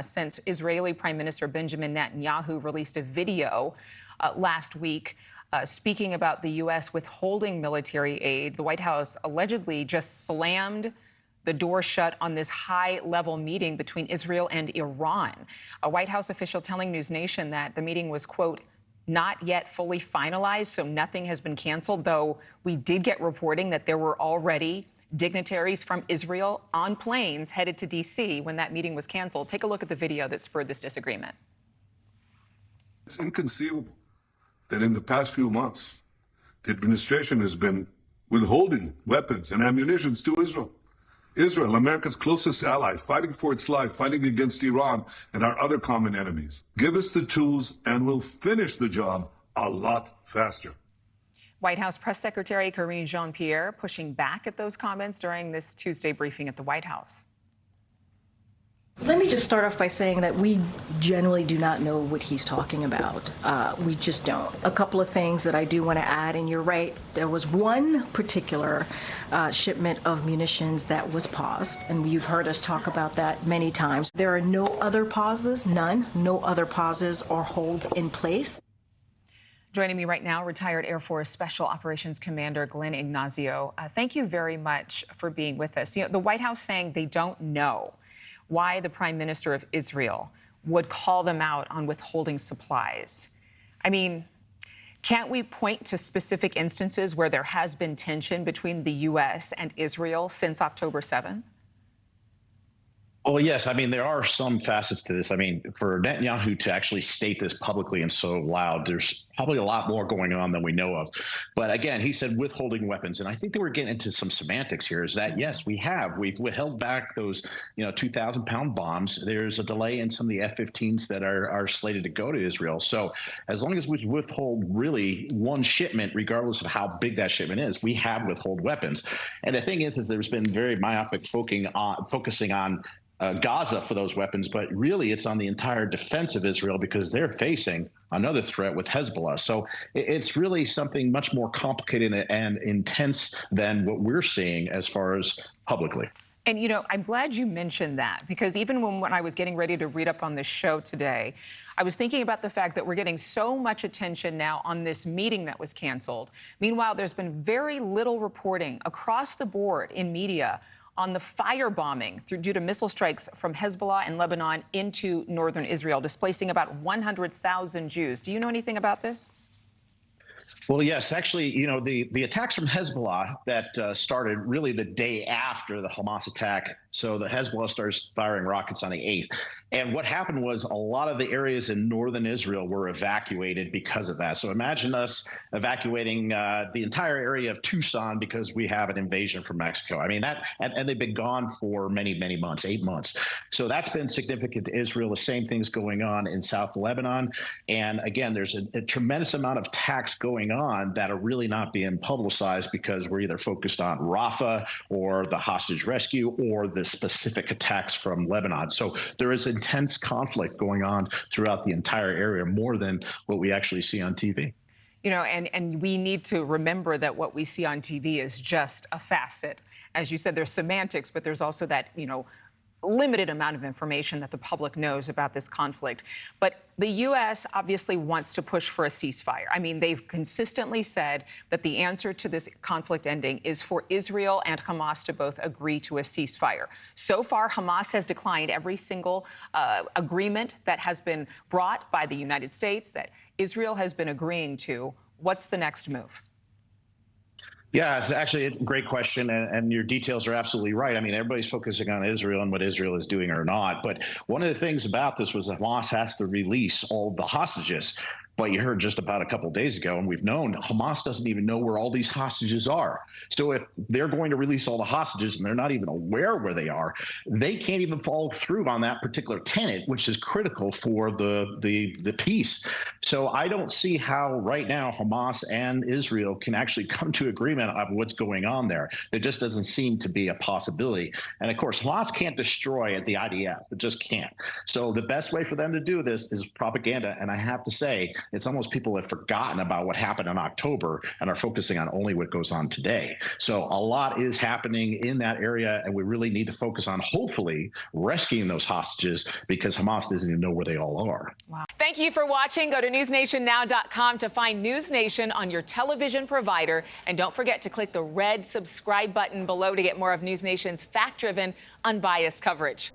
Since Israeli Prime Minister Benjamin Netanyahu released a video last week speaking about the U.S. withholding military aid. The White House allegedly just slammed the door shut on this high-level meeting between Israel and Iran. A White House official telling NewsNation that the meeting was, quote, not yet fully finalized, so nothing has been canceled, though we did get reporting that there were already dignitaries from Israel on planes headed to D.C. when that meeting was canceled. Take a look at the video that spurred this disagreement. It's inconceivable that in the past few months, the administration has been withholding weapons and ammunition to Israel. Israel, America's closest ally, fighting for its life, fighting against Iran and our other common enemies. Give us the tools and we'll finish the job a lot faster. White House Press Secretary Karine Jean-Pierre pushing back at those comments during this Tuesday briefing at the White House. Let me just start off by saying that we generally do not know what he's talking about. We just don't. A couple of things that I do want to add, and you're right, there was one particular shipment of munitions that was paused, and you've heard us talk about that many times. There are no other pauses, none, no other pauses or holds in place. Joining me right now, retired Air Force Special Operations Commander Glenn Ignazio. Thank you very much for being with us. You know, the White House saying they don't know why the Prime Minister of Israel would call them out on withholding supplies. I mean, can't we point to specific instances where there has been tension between the U.S. and Israel since October 7th? Well, yes. I mean, there are some facets to this. I mean, for Netanyahu to actually state this publicly and so loud, there's probably a lot more going on than we know of. But again, he said withholding weapons. And I think they were getting into some semantics here is that, yes, we've withheld back those, 2,000-pound bombs. There's a delay in some of the F-15s that are slated to go to Israel. So as long as we withhold really one shipment, regardless of how big that shipment is, we have withhold weapons. And the thing is there's been very myopic focusing on Gaza for those weapons, but really it's on the entire defense of Israel because they're facing another threat with Hezbollah. So it's really something much more complicated and intense than what we're seeing as far as publicly. And, I'm glad you mentioned that, because even when I was getting ready to read up on this show today, I was thinking about the fact that we're getting so much attention now on this meeting that was canceled. Meanwhile, there's been very little reporting across the board in media on the firebombing due to missile strikes from Hezbollah and Lebanon into northern Israel, displacing about 100,000 Jews. Do you know anything about this? Well, yes, actually, the attacks from Hezbollah that started really the day after the Hamas attack. So the Hezbollah started firing rockets on the 8th. And what happened was a lot of the areas in northern Israel were evacuated because of that. So imagine us evacuating the entire area of Tucson because we have an invasion from Mexico. I mean, and they've been gone for many, many months, 8 months. So that's been significant to Israel. The same thing's going on in South Lebanon. And again, there's a tremendous amount of attacks going on that are really not being publicized because we're either focused on Rafah or the hostage rescue or the specific attacks from Lebanon. So there is intense conflict going on throughout the entire area, more than what we actually see on TV. And we need to remember that what we see on TV is just a facet. As you said, there's semantics, but there's also that, limited amount of information that the public knows about this conflict. But the U.S. obviously wants to push for a ceasefire. I mean, they've consistently said that the answer to this conflict ending is for Israel and Hamas to both agree to a ceasefire. So far, Hamas has declined every single agreement that has been brought by the United States that Israel has been agreeing to. What's the next move? Yeah, it's actually a great question, and your details are absolutely right. I mean, everybody's focusing on Israel and what Israel is doing or not. But one of the things about this was that Hamas has to release all the hostages. But you heard just about a couple of days ago, and we've known Hamas doesn't even know where all these hostages are. So if they're going to release all the hostages and they're not even aware where they are, they can't even follow through on that particular tenet, which is critical for the peace. So I don't see how right now Hamas and Israel can actually come to agreement of what's going on there. It just doesn't seem to be a possibility. And of course, Hamas can't destroy the IDF. It just can't. So the best way for them to do this is propaganda. And I have to say, it's almost people have forgotten about what happened in October and are focusing on only what goes on today. So a lot is happening in that area, and we really need to focus on hopefully rescuing those hostages, because Hamas doesn't even know where they all are. Wow. Thank you for watching. Go to newsnationnow.com to find News Nation on your television provider. And don't forget to click the red subscribe button below to get more of News Nation's fact-driven, unbiased coverage.